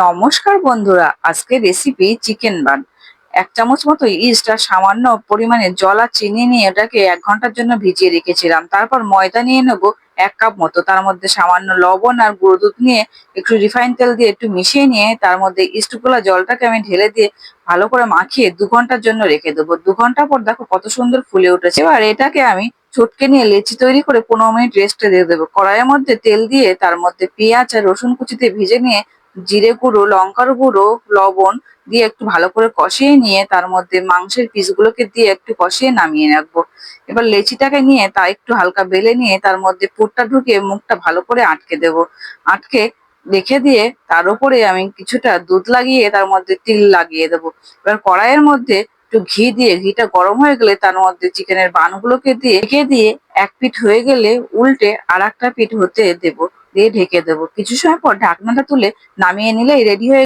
নমস্কার বন্ধুরা, আজকে রেসিপি চিকেন বান। 1 চামচ মতো ইস্ট আর সামান্য পরিমাণে জল আর চিনি নিয়ে এটাকে 1 ঘন্টার জন্য ভিজিয়ে রেখেছিলাম। তারপর ময়দা নিয়ে নেবো 1 কাপ মতো, তার মধ্যে সামান্য লবণ আর গুঁড়ো দুধ নিয়ে একটু রিফাইন তেল দিয়ে একটু মিশিয়ে নিয়ে তার মধ্যে ইস্ট গুলা জলটাকে আমি ঢেলে দিয়ে ভালো করে মাখিয়ে 2 ঘন্টার জন্য রেখে দেবো। 2 ঘন্টা পর দেখো কত সুন্দর ফুলে উঠেছে। এবার এটাকে আমি চটকে নিয়ে লেচি তৈরি করে 15 মিনিট রেস্টে দিয়ে দেবো। কড়াইয়ের মধ্যে তেল দিয়ে তার মধ্যে পেঁয়াজ আর রসুন কুচি দিয়ে ভেজে নিয়ে জিরে গুঁড়ো, লঙ্কার গুঁড়ো, লবণ দিয়ে একটু ভালো করে কষিয়ে নিয়ে তার মধ্যে মাংসের পিসগুলোকে দিয়ে একটু কষিয়ে নামিয়ে রাখবো। এবার লেচিটাকে নিয়ে তা একটু হালকা বেলে নিয়ে তার মধ্যে পুরটা ঢুকিয়ে মুখটা ভালো করে আটকে দেবো। আটকে রেখে দিয়ে তার উপরে আমি কিছুটা দুধ লাগিয়ে তার মধ্যে তিল লাগিয়ে দেবো। এবার কড়াইয়ের মধ্যে একটু ঘি দিয়ে ঘিটা গরম হয়ে গেলে তার মধ্যে চিকেনের বানগুলোকে দিয়ে ঢেকে দিয়ে 1 পিঠ হয়ে গেলে উল্টে আর একটা পিঠ হতে দেবো, দিয়ে ঢেকে দেবো। কিছু সময় পর ঢাকনাটা তুলে নামিয়ে নিলেই রেডি হয়ে